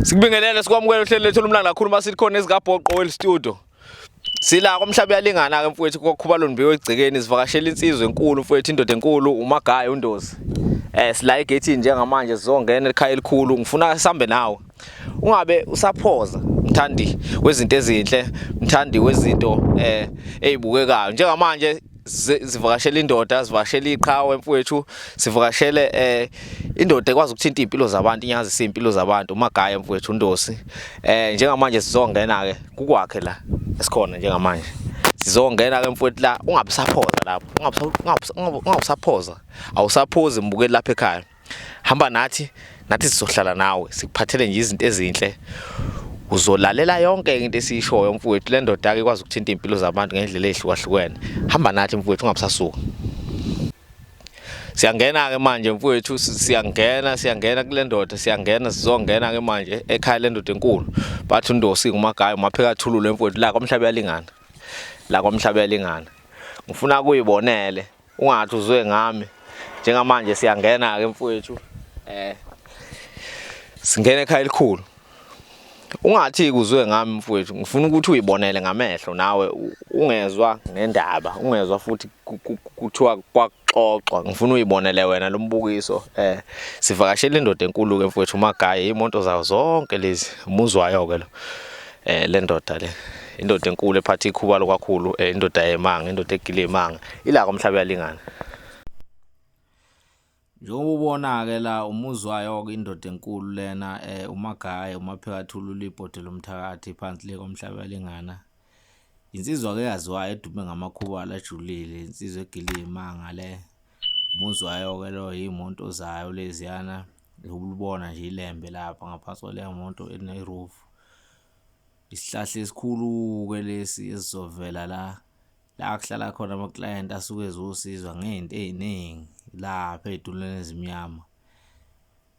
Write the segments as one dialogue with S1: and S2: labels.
S1: Sikubingelele sikwamukela uhlelo lethu lomlanga lakhuluma sithi khona ezikaBhoqo wel studio. Sila komhlaba yalingana ke mfowethu kokhubaloni mbiwe egcekeni sivakashela insizwe enkulu mfowethu indoda enkulu uMagaya uNdosi. Sila egate njengamanje sizongena ekhaya elikhulu ngifuna sihambe nawe. Ungabe usaphoza mthandi wezinto ezinhle, mthandi wezinto ezibukekayo. Njengamanje sivakashela indoda, sivakashela iqhawe mfowethu, sivakashele indoda ekwazi ukuthinta impilo zabantu, inyazi isimpilo zabantu uMagaya mfowethu uNdosi. Njengamanje sizongena ke kukwakhe la esikhona njengamanje. Sizongena ke mfowethu la ungabusaphoza lapho. Ungabusaphoza. Awusaphozi mbukeli lapha ekhaya. Hamba nathi sizohlala nawe sikuphathele nje izinto ezinhle. Uzolalela yonke into esiyishoyo mfowethu le ndoda ake ikwazi ukuthinta impilo zabantu ngendlela ezihlukahlukene. Hamba nathi mfowethu ungabusasuka. Siyangena ke manje mfowethu siyangena kule ndoda sizongena ke manje ekhaya le ndoda enkulu. Bathi uNdosi uMagaya umapheka thulule mfowethu la komhlaba yalingana. La komhlaba yalingana. Ngifuna kuyibonele ungathi uzwe ngami. Njengamanje siyangena ke mfowethu singena ekhaya elikhulu. Ungathi kuzwe ngami mfowethu ngifuna ukuthi uyibonele ngamehlo nawe ungezwa ngendaba ungezwa futhi kuthiwa kwaxoxwa ngifuna uyibonele wena lo mbukiso sivakashela indoda enkulu ke mfowethu uMagaya imonto zawo zonke lezi umuzwayo ke lo le ndoda le indoda enkulu ephatha ikhubalo kakhulu indoda yemanga indoda egile imanga ila komhlaba yalingana. Njengoba ubona ke la umuzwayo ke indoda enkulu lena uMagaya umapheka thulule ibhodi lomthakathi phansi le komhlaba yalingana. Insizwa ke yaziwayo edume ngamakhubala ajulile insizwa egile imanga le umuzwayo ke lo yimonto zayo leziyana ubulibona nje ilembe lapha ngaphansi kwale monto ene roof. Isihlahla esikhulu ke lesi esizovela la kuhlala khona ama client asuke ezosizwa ngezinto eziningi lapha edulweni ezimnyama.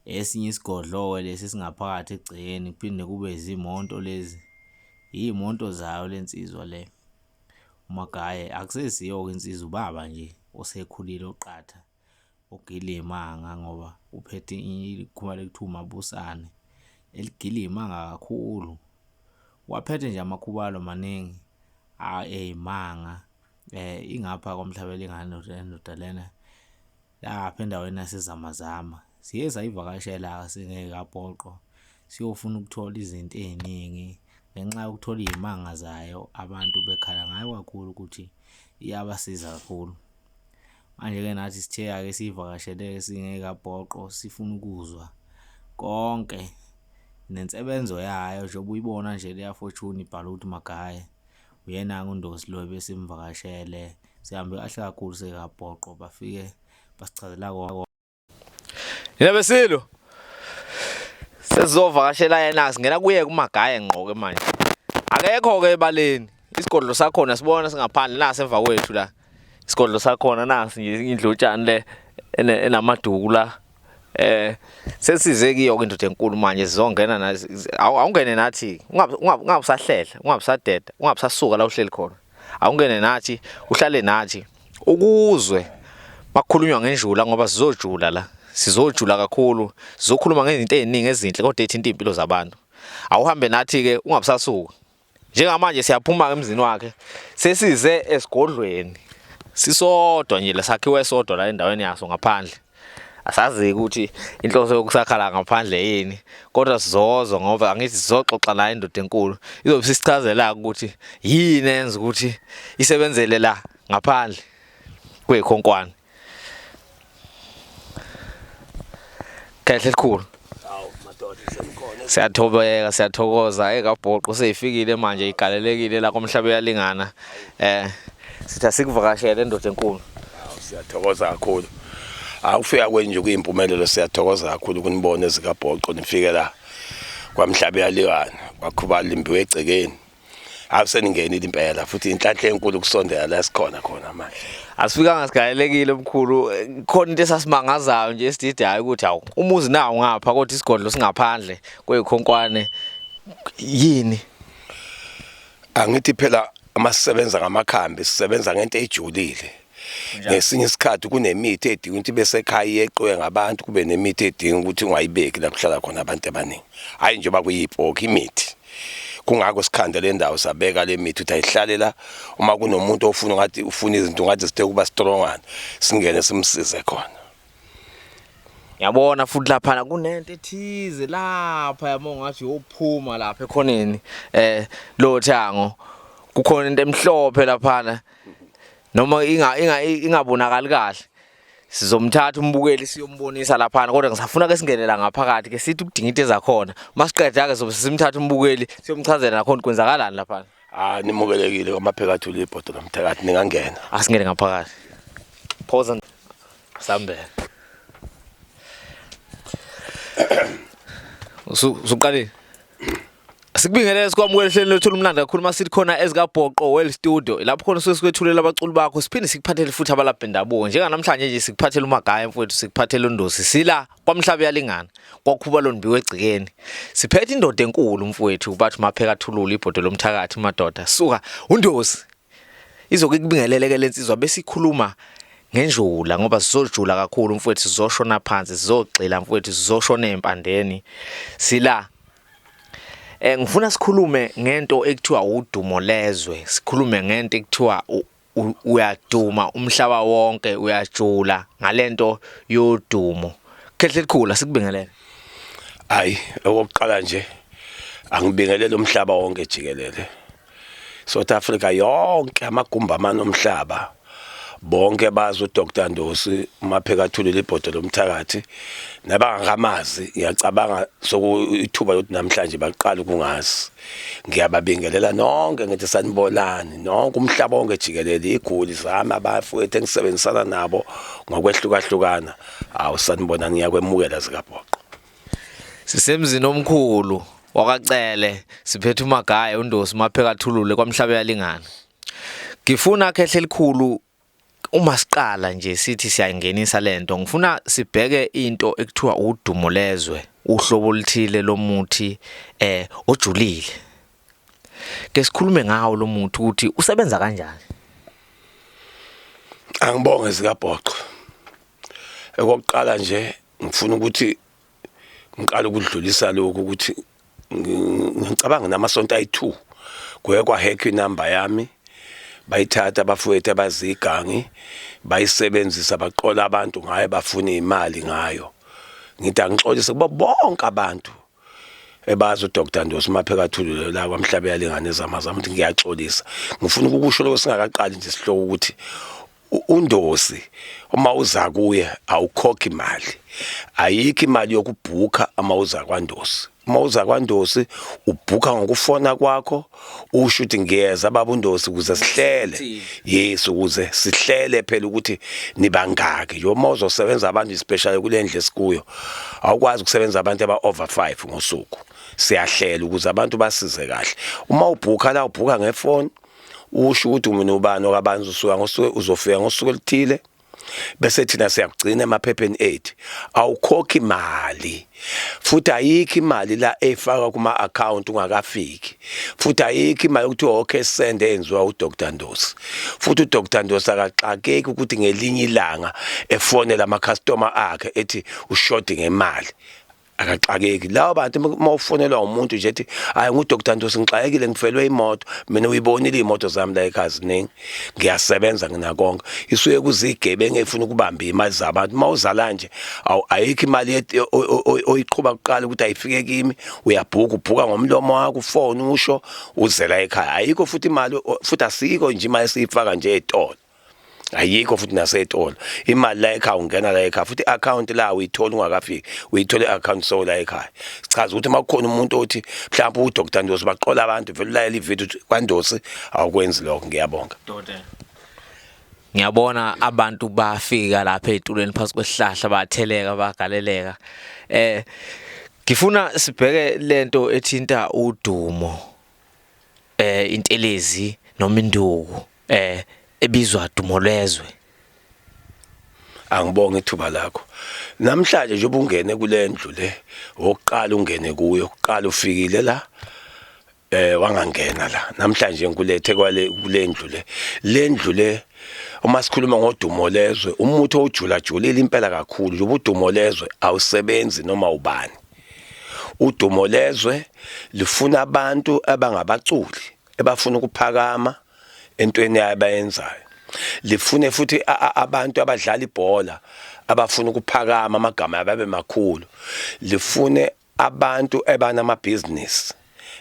S1: Esinye isigodlo lesi singaphakathi egcekeni kuphinde kube izimonto lezi izimonto zayo lensizwa le uMagaya akusesiyo insizwa ubaba nje osekhulile oqatha ogile imanga ngoba uphethe ikhumalo ekuthiwa uMabusane eligile imanga kakhulu. Waphethe nje amakhubalo maningi imanga ingapha komhlaba yalingana ndoda lena lapha endaweni yasezamazama. Siye sayivakashela singeke kaBhoqo siyofuna ukuthola izinto eziningi ngenxa yokuthola izimanga zayo abantu bekhala ngayo kakhulu ukuthi iyabasiza kakhulu. Manje ke nathi sithe ake sivakashele singeke kaBhoqo sifuna ukuzwa konke nensebenzo yayo njengoba uyibona nje leya fortune ibhala ukuthi Magaya uyena uNdosi lo besimvakashele sihambe kahle kakhulu sekaBhoqo bafike basichazela konke. Yena besilo sesizovakashela yena singena kuye kuMagaya ngqoke manje akekho ke ebaleni isigodlo sakhona sibona singaphandle nase emva kwethu la isigodlo sakhona nasi nje indlotshana le enamaduku la sesize kiyo indoda enkulu manje sizongena nathi awungene nathi ungabusahlela ungabusadeda ungabusasuka la uhleli khona awungene nathi uhlale nathi ukuzwe bakhulunywa ngenjula ngoba sizojula la sizojula kakhulu sizokhuluma ngezinto eziningi ezinhle kodwa ethinta impilo zabantu. Awuhambe nathi ke ungabusasuka. Njengamanje siyaphuma emzini wakhe sesize esigodlweni sisodwa nje lesakhiwe sodwa la endaweni yaso ngaphandle. Asazi ukuthi inhloso yokusakhala ngaphandle yini kodwa sizozo ngoba angithi sizoxoxa la indoda enkulu izobe sisichazela ukuthi yini enza ukuthi isebenzele la ngaphandle kwekhonkwane. Kahle elikhulu.
S2: Hawu madoda semkhona.
S1: Siyathokoza ekaBhoqo seyifikile manje igalelekile la komhlaba yalingana. Sitha sikuvakashela indoda enkulu.
S2: Hawu siyathokoza kakhulu. Awufika kwenje kuyimpumelelo siyathokoza kakhulu kunibona ezikaBhoqo nifike la kwamhlaba yalingana kwakhubala imbiwe egcekeni. Awuseningeni impela futhi inhlanhla enkulu kusondela la sikhona khona manje.
S1: Asifika ngasigalelekile omkhulu khona into esasimangazayo nje esithi hayi ukuthi awu umuzi nawo ngapha kodwa isigodlo singaphandle kwekhonkwane yini.
S2: Angithi phela amasisebenza ngamakhambi sisebenza ngento ejulile ngesinye isikhathi kunemithi edinga ukuthi bese ekhaya yeqwe ngabantu kube nemithi edinga ukuthi ungayibeki la kuhlala khona abantu abaningi hayi njengoba kuyibhoki imithi kungako sikhanda le ndawo sabeka le mithi uthi ayihlalela uma kunomuntu ofuna ngathi ufuna izinto ngathi sithe kuba strongana singene simsize khona.
S1: Ngiyabona futhi lapha kunento ethize lapha yabo ngathi uyophuma lapha ekhoneni lo thango kukhona into emhlophe lapha noma ingabonakali kahle sizomthatha umbukeli siyombonisa lapha kodwa ngisafuna ke singenela ngaphakathi ke sithi ukudinga into ezakhona masiqeda ke simthatha umbukeli siyomchazela nakhona kwenzakalani lapha.
S2: Nimukelekile kwamaphakathi ulibhodo nomthakathi ningangena
S1: asingene ngaphakathi pause sambe usuqale sikubingelele sikwamukele hlelo lethu lumnandi kakhulu masithi khona ezikabhoqo well studio lapho khona sikwethulela abaculi bakho siphinde sikuphathele futhi abalapha endabuko njenganamhlanje nje sikuphathela uMagaya mfowethu sikuphathela uNdosi sila kwamhlabe yalingana kwakhuba londibiwe egcikeni siphethe indoda enkulu mfowethu bathi mapheka thulula ibhodo lomthakathi madoda suka uNdosi izokubingelele ke lensizwa besikhuluma ngenjula ngoba sizojula kakhulu mfowethu sizoshona phansi sizogxila mfowethu sizoshona empandeni sila ngifuna sikhulume ngento ekuthiwa udumo lezwe sikhulume ngento ekuthiwa uyaduma umhlaba wonke uyajula ngalento yodumo khehle likhulu sikubingelele
S2: hayi okokuqala nje angibingelele umhlaba wonke jikelele South Africa yonke amagumba amanomhlaba bonke bazi uDr Ndosi uMaphekathulile ibhodo lomthakathi nabangamazi ngiyacabanga sokuyithuba lokuthi namhlanje baqala ukungazi ngiyababingelela nonke ngithi sanibonani nonke umhlaba wonke jikelele igoli zami abafowethu engisebenzisana nabo ngokwehlukahlukana sanibonani ngiyakwemukela zikabhoqo
S1: sisemzini omkhulu wakacele siphethe uMagaya uNdosi uMaphekathulile kwamhlabe yalingana ngifuna khehle likhulu uma siqala nje sithi siyangenisa lento ngifuna sibheke into ekuthiwa udumo lezwe uhlobo oluthile lomuthi ojulile ke sikhulume ngawo lo muthi ukuthi usebenza kanjani.
S2: Angibonge zikabhoqo ekokuqala nje ngifuna ukuthi ngiqala ukudlulisa lokho ukuthi ngicabanga namasonto ayi2 kuye kwahack inamba yami bayithatha abafowethu abazigangi bayisebenzisa baqola abantu ngaye bafuna imali ngayo ngithi angixolise kuba bonke abantu ebazi uDr Ndosi uMaphekathulile la kwamhlabe yalingana ezamazama ukuthi ngiyaxolisa ngifuna ukusho lokho singakaqali nje sihloko ukuthi uNdosi uma uza kuye awukhokhi imali ayikho imali yokubhuka ama uza kwaNdosi uma uza kwaNdosi ubhuka ngokufona kwakho usho ukuthi ngiyeza baba uNdosi ukuze sihlele yes ukuze sihlele phela ukuthi nibangaki yoma uzosebenza abantu especially kulendle esikuyo awukwazi ukusebenza abantu aba over 5 ngosuku siyahlela ukuze abantu basize kahle uma ubhuka la ubhuka ngefoni usho ukuthi umina ubani okabanzi usuka ngosuku uzofika ngosuku elithile bese thina siyagcina emaphepheni 8 awukhokhi imali futhi ayikho imali la efaka kuma account ungakafiki futhi ayikho imali ukuthi okay send enziwa uDr Ndosi futhi uDr Ndosi akaxakeki ukuthi ngelinye ilanga efonela ama customer akhe ethi ushoti ngemali akaxakeki lawo bantu mawufonelwa umuntu nje ethi hayi nguDr Ndosi ngixakekile ngifelwe imoto mina uyibonile imoto zami la ekhazini ngiyasebenza nginakonke isuye kuzigebengu efuna ukubamba imali zabantu mawuzala nje ayikho imali oyiqhuba kuqala ukuthi ayifike kimi uyabhuka ubhuka ngomlomo wakho ufone usho uzela ekhaya ayikho futhi imali futhi asikho nje imali esiyifaka nje etolo ayikho futhi nasetolo imali la ekhaya ungena la ekhaya futhi account la uyithola ungakafiki uyithola account so la ekhaya sichaza ukuthi makukhona umuntu othi mhlawumbe uDr Ndosi baqola abantu vele la ivideo kwaNdosi awukwenzi lokho ngiyabonga
S1: Doda ngiyabona abantu bafika lapha etulweni phansi kwesihlahla batheleka bagaleleka ngifuna sibheke lento ethinta udumo intelezi noma induku ebizwa dumo lezwe
S2: angibonge ithuba lakho namhlanje nje ubungene kule ndlu le oqala ungene kuyo uqala ufikile la wangangena la namhlanje ngikulethe kule ndlu le uma sikhuluma ngodumo lezwe umuthi ojula julile impela kakhulu nje udumo lezwe awusebenzi noma ubani. Udumo lezwe lifuna abantu abangabaculi ebafuna ukuphakama entweni abayenzayo. Lifune futhi abantu abadlala ibhola abafuna ukuphakama amagama ababe makhulu. Lifune abantu ebanamabhizinisi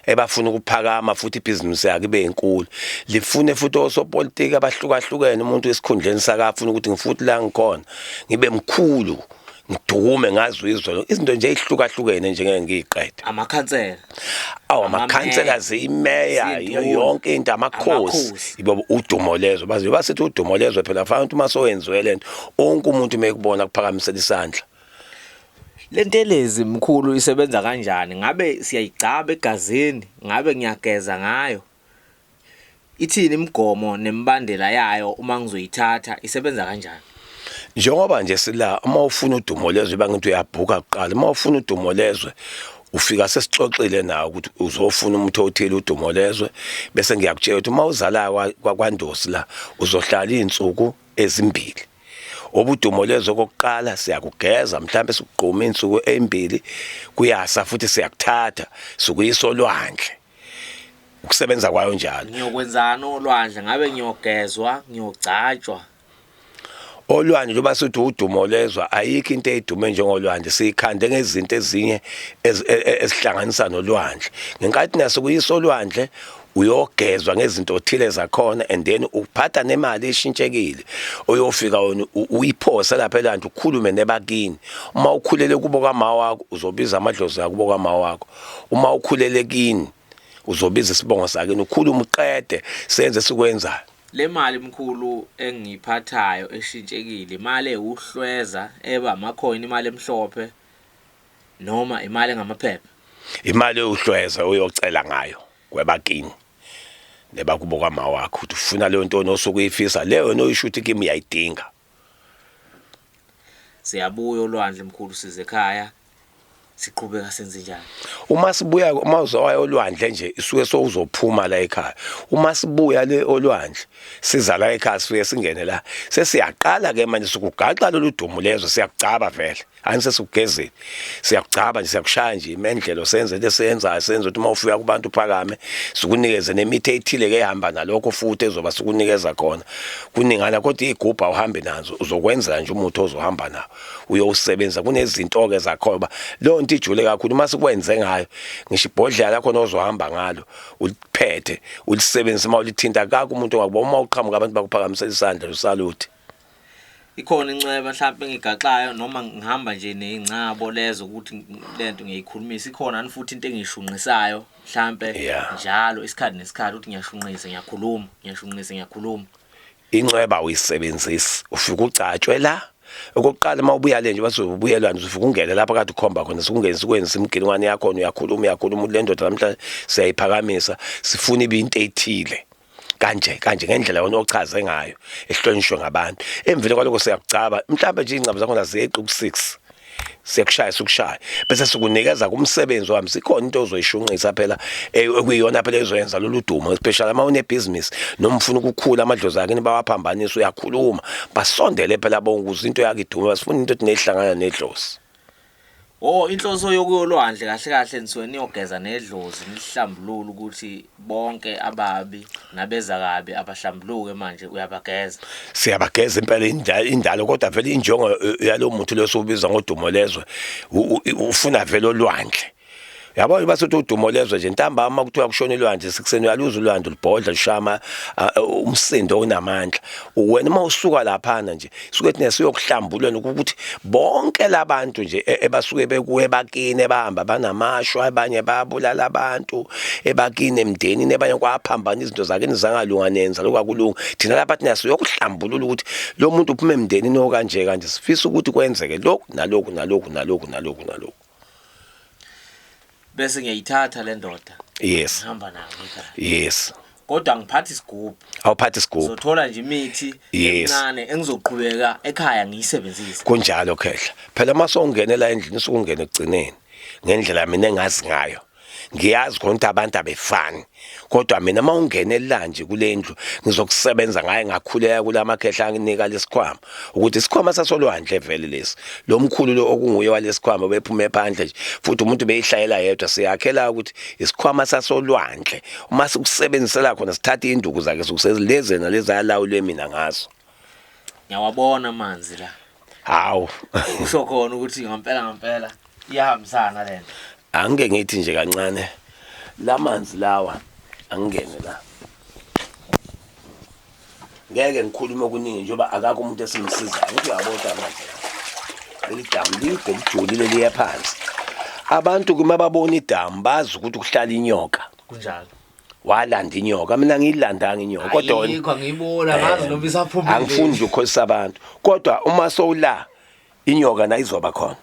S2: ebafuna ukuphakama futhi ibhizinisi yakhe ibe inkulu. Lifune futhi osopolitiki abahlukahlukene umuntu esikhundleni sakafuna ukuthi ngifuthi la ngikhona ngibe mkhulu ngidume ngazizwa izinto nje ezihlukahlukene njengeke ngiyiqeda.
S1: Amakhansela
S2: Amakhansela zimeya yonke into amakhosi ibo udumo lezwe bazi basithi udumo lezwe phela fanele uma sowenziwe lento onke umuntu mekubona kuphakamisela isandla.
S1: Lentelezi mkhulu isebenza kanjani? Ngabe siyayigcaba egazini? Ngabe ngiyageza ngayo? Ithini imigomo nemibandela yayo uma ngizoyithatha isebenza kanjani?
S2: Njengoba nje sila uma ufuna udumo lezwe bangithi uyabhuka kuqala uma ufuna udumo lezwe ufika sesixoxile nawe ukuthi uzofuna umuntu othile udumo lezwe bese ngiyakutshela ukuthi uma uzala kwaNdosi la uzohlala izinsuku ezimbili. Obudumo lezwe kokuqala siyakugeza mhlambe sikugquma insuku ezimbili kuyasa futhi siyakuthatha sokuyisolwandle ukusebenza kwayo njalo.
S1: Ngiyokwenzana olwandle ngabe ngiyogezwa ngiyogcatshwa?
S2: Olwandle loba sithi udumo lezwe ayikho into ezidume njengolwandle sikhande ngezinto ezinye ezihlanganisa nolwandle. Ngenkathi naso kuyisolwandle uyogezwa ngezinto othile zakhona and then uphatha nemali eshintshekile oyofika wona uyiphosa lapha elandle ukhulume nebakini. Uma ukhulele kubo kama wakho uzobiza amadlozi akubo kama wakho. Uma ukhulele kini uzobiza isibongo sakini ukhuluma uqede senze sikwenzayo.
S1: Le mali mkhulu engiyiphathayo eshintshekile imali euhlweza eba amakhoini imali emhlophe noma imali engamaphepha?
S2: Imali euhlweza uyocela ngayo kwebakini nebakubo kama wakho ukuthi ufuna leyo nto nosukuyifisa leyo noyisho ukuthi kimi uyayidinga.
S1: Siyabuya olwandle mkhulu size ekhaya siqhubeka senze njani?
S2: Uma sibuya uma uzowaya olwandle nje isuke sokuzophuma la ekhaya. Uma sibuya le olwandle siza la ekhaya siye singene la sesiyaqala ke manje sokugaxa lolu dumo lezo siyagcaba vele anise sikugezile siyagcaba nje siyakushaya nje imendlelo senze lesenza senze ukuthi uma ufika kubantu phakame sikunikeze nemithi ethile ke ehamba nalokho futhi ezoba sikunikeza khona kuningana kodwa igubha uhambe nazo uzokwenza nje umuthi ozohamba nawo uyowusebenza kunezinto ke zakho lo nto ijule kakhulu uma sikwenze ngayo ngisho ibhodlela lakho nozohamba ngalo uliphethe ulisebenzisa uma ulithinta kakho umuntu ongakubona uma uqhamuka abantu bakuphakamisela isandla usaluthi.
S1: Ikhona inceba mhlawumbe engigaxayo noma ngihamba nje nezincabo lezo ukuthi lento ngiyikhulumisa ikhona ani futhi into engishunqisayo mhlawumbe njalo isikhathi nesikhathi ukuthi ngiyashunqisa ngiyakhuluma.
S2: Inceba uyisebenzisa ufika ucatshwe la okokuqala uma ubuya le nje bazobuyelana ufika ungene lapha kade ukhomba khona sikungene sikwenza imgilingwane yakho uyakhuluma le ndoda namhla siyayiphakamisa sifuna ibinto ethile kanje ngendlela yona ochaze ngayo ehlonishwe ngabantu emvele kwaloko siyakucaba mhlawumbe nje ingcabo zakho nazeqi ku6 siyakushaya bese sikunikeza kumsebenzi wami sikhona into ozoyishunqisa phela ekuyiyona phela ezoyenza lolu dumo especially ama une business noma ufuna ukukhula amadlozi akini bawaphambanisa uyakhuluma basondele phela bonke into yakhe iduma basifuna into ethi nehlangana nedlozi.
S1: Inhloso yokuyolwandle kahle nisuke niyogeza nedlozi nihlambulula ukuthi bonke ababi nabeza kabi abahlambuluke manje uyabageza.
S2: Siyabageza impela indalo kodwa vele injongo yalo muntu lesobiza ngodumo lezwe ufuna vele olwandle. Yabo basothi udumo lezwe nje ntambama kuthiwa kushona ilwandle sikuseni uyaluza ulwandle libhodla lishama umsindo onamandla wena uma usuka lapha nje suke ethi nesiyokuhlambulwa ukuthi bonke labantu nje ebasuke bekuwe bakini ebahamba banamashwa abanye bayabulala abantu ebakini emndenini abanye kwaphambana izinto zakhe zangalunga nenza lokwakulunga thina lapha thina siyokuhlambulula ukuthi lo muntu uphume emndenini okanje sifisa ukuthi kwenzeke nalokhu
S1: bese ngiyayithatha le ndoda.
S2: Yes.
S1: Ngihamba nayo ekhaya.
S2: Yes.
S1: Kodwa ngiphatha isigubhu.
S2: Awuphatha isigubhu.
S1: Uzothola nje imithi encane engizoqhubeka ekhaya ngiyisebenzise.
S2: Kunjalo khehla. Phela mase ungenela endlini usukungena ekugcineni. Ngendlela mina engazi ngayo. ngiyazi khona abantu abefani kodwa mina mawungenela nje kulendlu ngizokusebenza ngaye ngakhuleka kulamakhehla anginika lesikhwama ukuthi isikhwama sasolwandle vele lesi lo mkhulu lo okunguye walesikhwama bephume phandle nje futhi umuntu beyihlayela yedwa siyakhela ukuthi isikhwama sasolwandle uma sikusebenzisela khona sithatha induku zakhe sokusezilezena lezayalawulwe mina ngazo.
S1: Ngiyawabona amanzi la.
S2: Hawu
S1: Usho khona ukuthi ngempela iyahambisana lento.
S2: Angeke ngithi nje kancane lamanzi lawa angene la. Ngeke ngikhulume okuningi njengoba akakho umuntu esimsizayo ukuthi uyabona amanzi. Elidamu ligobujulile liya phansi. Abantu kuma babona idamu bazi ukuthi kuhlala inyoka.
S1: Kunjalo.
S2: Walanda inyoka mina ngiyilandanga inyoka kodwa
S1: ayikho ngiyibona ngazi noma isaphumile.
S2: Angifuni nje ukukhohlisa abantu kodwa uma sowula inyoka na izoba khona.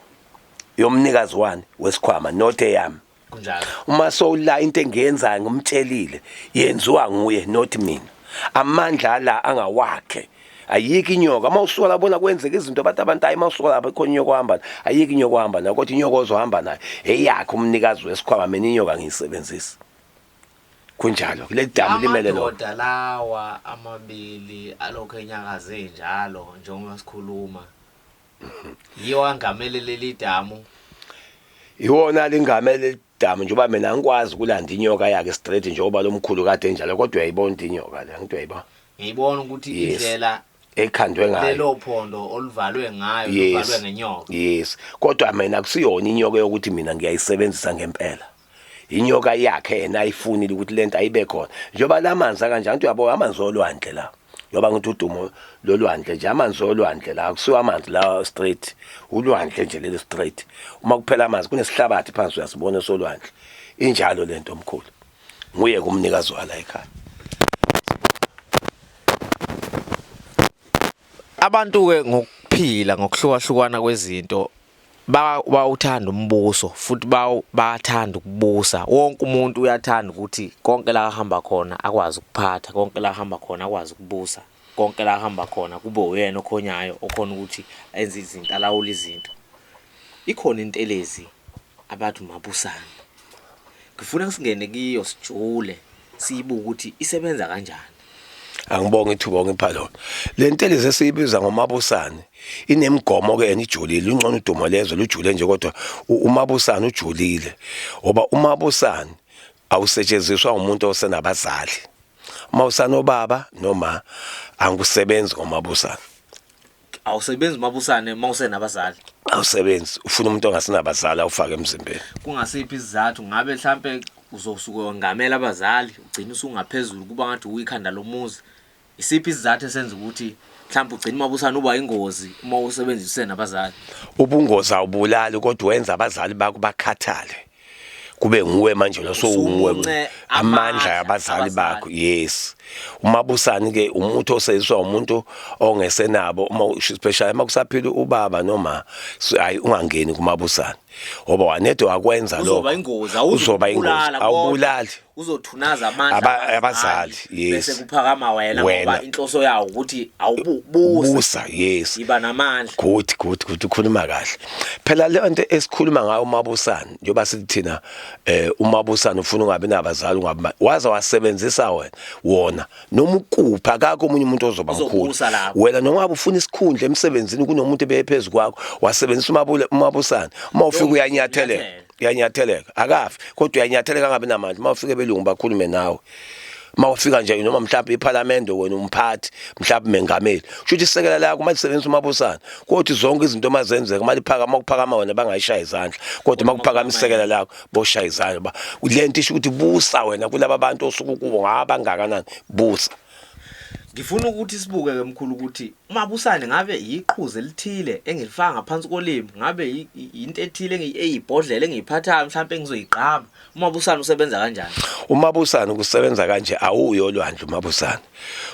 S2: Yomnikazi wani wesikhwama not eyami.
S1: Kunjalo.
S2: Uma sowula into engiyenzayo ngumtshelile yenziwa nguye not mina. Amandla la angawakhe. Ayikho inyoka mawusuka labona kwenzeka izinto abantu ayi mawusuka lapha khona inyoka ohamba ayikho inyoka ohamba nayo kodwa inyoka ozohamba nayo eyakhe umnikazi wesikhwama mina inyoka ngiyisebenzisa. Kunjalo le damu limele lo
S1: amadoda lawa amabili alokho enyakaze njalo njengoba sikhuluma yiwo angamele leli damu
S2: iwona lingamele damu njengoba mina ngikwazi ukulanda inyoka yakhe straight njengoba lo mkhulu kade njalo kodwa uyayibona inyoka la ngithi uyayibona
S1: ngiyibona ukuthi indlela
S2: ekhandwe ngayo
S1: lelo phondo oluvalwe ngayo luvalwe ngenyoka.
S2: Yes kodwa mina kusiyona inyoka yokuthi mina ngiyayisebenzisa ngempela. Inyoka yakhe yena ayifunile ukuthi lento ayibe khona njengoba lamanzi kanjani uyabona amanzi olwandle la njengoba ngithi udumo lolwandle nje amanzi olwandle la akusiwa amanzi la straight ulwandle nje leli straight uma kuphela amanzi kunesihlabathi phansi uyasibona solwandle injalo lento omkhulu nguye kumnikazi wala ekhaya.
S1: Abantu ke ngokuphila ngokuhlukahlukana kwezinto bawuthanda umbuso futhi bayathanda ukubusa. Wonke umuntu uyathanda ukuthi konke la ahamba khona akwazi ukuphatha, konke la ahamba khona akwazi ukubusa, konke la ahamba khona kube uyena okhonyayo okhona ukuthi enze izinto alawula izinto. Ikhona intelezi abathi mabusana. Ngifuna singene kiyo sijule siyibuka ukuthi isebenza kanjani.
S2: Angibonge ithuba ngiphalona lentelezi esiyibiza ngomabusane inemigomo ke yena ijulile ungcono udumo lezo lujule nje kodwa umabusane ujulile ngoba umabusane awusetshenziswa umuntu osenabazali. Umabusane obaba noma angusebenzi ngomabusane.
S1: Awusebenzi umabusane mawusenabazali.
S2: Awusebenzi ufuna umuntu ongasenabazali awufake emzimbeni.
S1: Kungasiphi isizathu ngabe mhlambe uzosuka ngamela abazali ugcina usungaphezulu kuba ngathi uyikhanda lomuzi. Isiphi isizathu esenza ukuthi mhlawumbe ugcina umabusana uba ingozi uma usebenzise nabazali.
S2: Ubungozi awubulali kodwa wenza abazali bakho bakhathale. Kube nguwe manje lo unguwe amandla yabazali bakho. Yes umabusani ke umuntu oseyiswa umuntu ongesenabo uma especially makusaphila ubaba noma hayi ungangeni kumabusani ngoba wanede wakwenza lo uzoba ingozi awubulali
S1: uzothunaza amandla
S2: abazali. Yes
S1: bese kuphakama wena ngoba inhloso yawo ukuthi awubusa.
S2: Yes
S1: iba namandla.
S2: Good ukhuluma kahle phela le nto esikhuluma ngayo umabusani njengoba sikuthina umabusani ufuna ungabe nabazali ungabe waza wasebenzisa wona noma ukupha akakho omunye umuntu ozoba mkhulu wena noma ngabe ufuna isikhundla emsebenzini kunomuntu ebephezulu kwakho wasebenzisa umabusani uma ufika uyanyatheleka akafi kodwa uyanyatheleka ngabe namandla uma ufika belungu bakhulume nawe. Mawufika nje noma mhlawumbe iParliament wena umphathi mhlawumbe mengameli kushuthi isekela la kuma lisebenzisa umabusana kodwa zonke izinto mazenzeka mali phakama ukuphakama wena bangayishaya izandla kodwa makuphakama isekela lakho boshaya izandla ba lento isho ukuthi busa wena kulabo abantu osuku kubo ngabangakanani busa.
S1: Ngifuna ukuthi sibuke ke mkhulu ukuthi umabusane ngabe iqhuze elithile engilifaka ngaphansi kolimi ngabe into ethile eyibhodlela engiyiphathayo mhlawumbe engizoyiqhama. Umabusane usebenza kanjani?
S2: Umabusane kusebenza kanje awuyo olwandle umabusane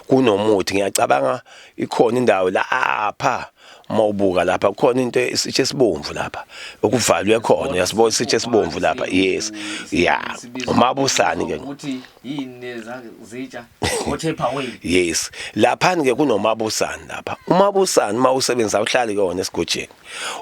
S2: kunomuthi ngiyacabanga ikhona indawo la apha mawubuka lapha khona into isitshe sibomvu lapha okuvalwe khona uyasibona isitshe sibomvu lapha yes yeah umabusane ke
S1: ukuthi yini zitsha othepa way
S2: yes lapha ke kunomabusane lapha umabusane mawusebenzisa uhlale ke wona esigojeni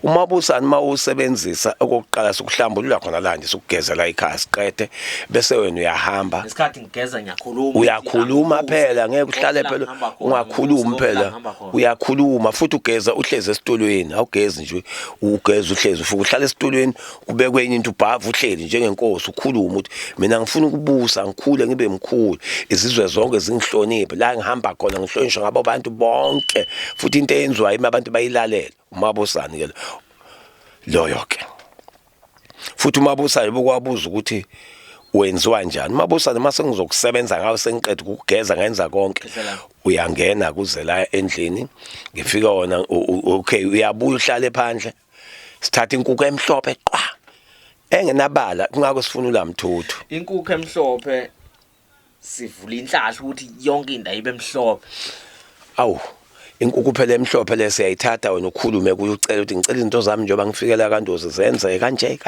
S2: umabusane mawusebenzisa okokuqala sokuhlambulula khona la nje sokugezela ikhaya siqede bese wena uyahamba
S1: isikhathi ngigeza ngiyakhuluma
S2: uyakhuluma phela ngeke uhlale phela ungakhulumi phela uyakhuluma futhi ugeza uhleze esitulweni awugezi nje ugeza uhlezi ufuka uhlala esitulweni kubekwe enye into ubhava uhleli njengenkosi ukhuluma uthi mina ngifuna ukubusa ngikhule ngibe mkhulu izizwe zonke zingihloniphe la ngihamba khona ngihlonishwa ngabo abantu bonke futhi into eyenziwayo abantu bayilalela umabusane ke loyo ke futhi umabusane bokwabuza ukuthi wenziwa njani umabusane mase ngizokusebenza ngawo sengiqeda ukugeza ngenza konke uyangena kuze la endlini ngifika wona okay uyabuya uhlale phandle sithatha inkukhu emhlophe qwa engenabala kungako sifuna ulamthuthu
S1: inkukhu emhlophe sivula inhlahla ukuthi yonke indawo ibe emhlophe
S2: awu inkukhu phela emhlophe le siyayithatha wena ukhulume kuyo ucela ukuthi ngicela izinto zami njengoba ngifikela kandozi zenze kanje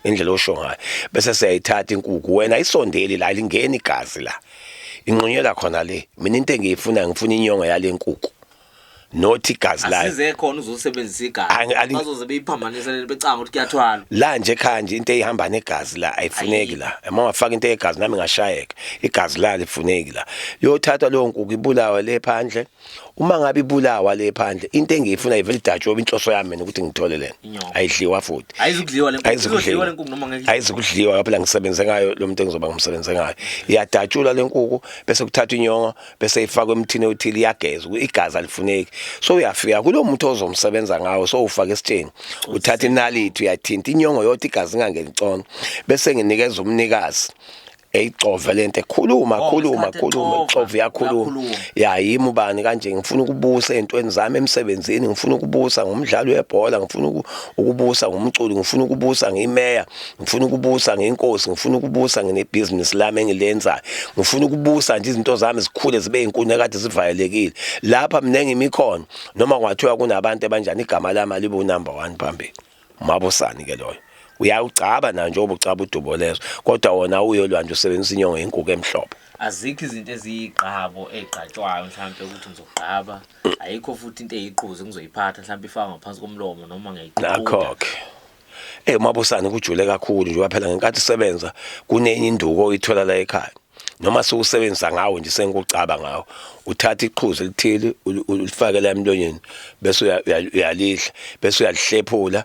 S2: indlela osho ngayo bese siyayithatha inkukhu wena ayisondeli la lingena igazi la inqunyela khona le mina into engiyifuna ngifuna inyongo yale nkukhu nothi igazi la
S1: asize khona uzosebenzisa igazi bazoze beyiphambanise becanga ukuthi kuyathwala
S2: la nje khanje into ehamba negazi la ayifuneki la uma ungafaka into yegazi nami ngashayeka igazi la lifuneki la yothatha lo nkukhu ibulawa le phandle uma ngabe ibulawa le phandle into engiyifuna ivele idatshoba inhloso yami mina ukuthi ngithole lena ayidliwa futhi
S1: ayizukudliwa le nkukhu noma ngeke
S2: ayizukudliwa phela ngisebenze ngayo lo muntu engizoba ngimsebenze ngayo iyadatshula le nkukhu bese kuthathwa inyongo bese ifakwe emthini othile iyagezwa igazi alifuneki so uyafika kulo muntu ozomsebenza ngawo so ufaka esitsheni uthatha inalithi uyathinta inyongo yothi igazi ingangeni icona bese nginikeza umnikazi eyicove lento ekhuluma ixove yakhuluma yayimi ubani kanje ngifuna ukubusa ezintweni zami emsebenzini ngifuna ukubusa ngomdlalo webhola ngifuna ukubusa ngomculo ngifuna ukubusa ngimeya ngifuna ukubusa ngenkosi ngifuna ukubusa ngebusiness lami engilenzayo ngifuna ukubusa nje izinto zami zikhule zibe inkuni kade zivalekile lapha mina ngimikhono noma kwathiwa kunabantu abanjani igama lami libo number 1 phambili umabusane ke loyo uyawucaba na njengoba ucaba udubo leso kodwa wona uyolwanje usebenzisa inyongo yenkukhu emhlophe
S1: azikho izinto ezigqabo egqatshwayo mhlawumbe ukuthi ngizogqaba ayikho futhi into eyiquze ngizoyiphatha mhlawumbe ifaka ngaphansi komlomo noma ngiyayiqhuba
S2: nakho umabusane kujule kakhulu nje waphela ngenkathi isebenza kunenye induko oyithola la ekhaya noma sokusebenzisa ngawo nje sengikucaba ngawo uthatha iqhuzu elithile ulifake la emlonyeni bese uyalihla bese uyalihlephula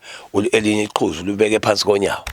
S2: elinye iqhuzu libeke phansi konyawo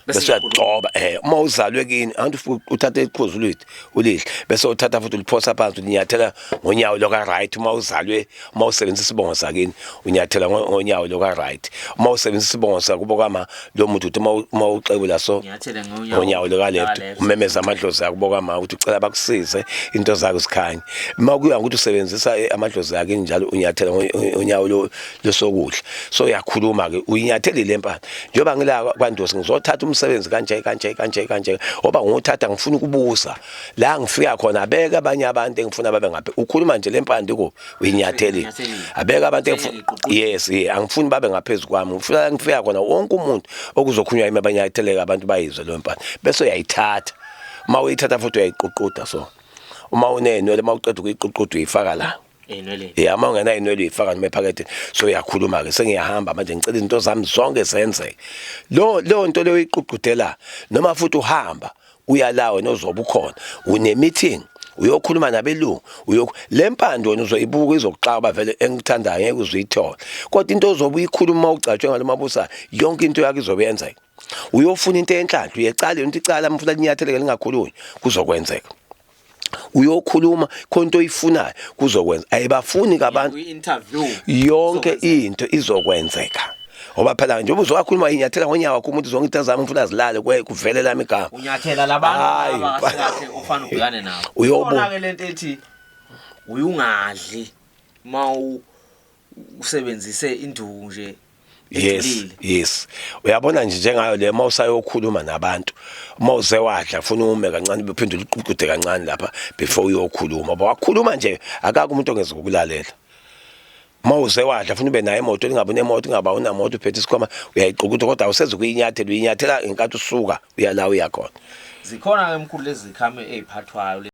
S2: bese uyagcoba uma uzalwe kini antu uthatha iqhuzu lithi ulihle bese uthatha futhi uliphosa phansi unyathela ngonyawo loka right uma uzalwe uma usebenzisa isibongo sakini unyathela ngonyawo loka right uma usebenzisa isibongo sakubo kama lo muntu uthi uma uxebula so
S1: unyathela
S2: ngonyawo loka left umemeza amadlozi akubo kama ukuthi ucela bakusize into zakho zikhanye uma kuya ukuthi usebenzisa amadlozi akini njalo unyathela ngonyawo losokudla so uyakhuluma ke uyinyathele lempana njengoba ngila kwandosi ngizothatha umsebenzi kanje oba ngothatha ngifuna ukubusa la ngifika khona abeka abanye abantu engifuna babe ngaphe ukhuluma nje lempande ko uyinyathele abeka abantu engifuna yes angifuni babe ngaphezulu kwami ngifuna ngifika khona wonke umuntu okuzokhunywa imabanyatheleka abantu bayizwe lo mpande bese uyayithatha uma uyithatha futhi uyayiququda so uma unenwele uma uqeda ukuyiququda uyifaka la
S1: enwele
S2: ama ungena inwele uyifaka noma ephaketheni so uyakhuphuma ke sengiyahamba manje ngicela izinto zami zonke zenzeke lo nto leyo iququdela noma futhi uhamba uyalawo nozoba ukhona une meeting uyokhuluma nabelungu lempande wena uzoyibuka izokuxaba vele engithandayo ngeke uzuyithola kodwa into ozobe uyikhuluma ucatshwe ngalo mabusa yonke into yakhe izobenza uyofuna into enhlanhla uyecala into icala mfuna linyatheleke lingakhulunywa kuzokwenzeka uyokhuluma khonto oyifunayo kuzokwenza ayibafuni kabantu
S1: interview
S2: yonke into izokwenzeka ngoba phela nje ubuzokhuluma inyathela ngonyawo wakho umuntu zonke into zami ngifuna zilale kuvele lami igama
S1: unyathela labantu abakahle ufana ubhekane nawo uyobona ke lento ethi uyungadli mawu usebenzise induku nje
S2: yes uyabona nje njengayo le mawusayokhuluma nabantu mawuze wadla ufuna ume kancane bephendula uququde kancane lapha before uyokhuluma bawakhuluma nje akake umuntu ongeze ukulalela Mawuze wadla ufuna ube nayo imoto lingabe unemoto ingaba unamoto uphethe isikhwama uyayiqukutha kodwa awuseze ukuyinyathela uyinyathela inkathi usuka uyala uyakhona.
S1: Zikhona ke emkhulu lezi khame eziphathwayo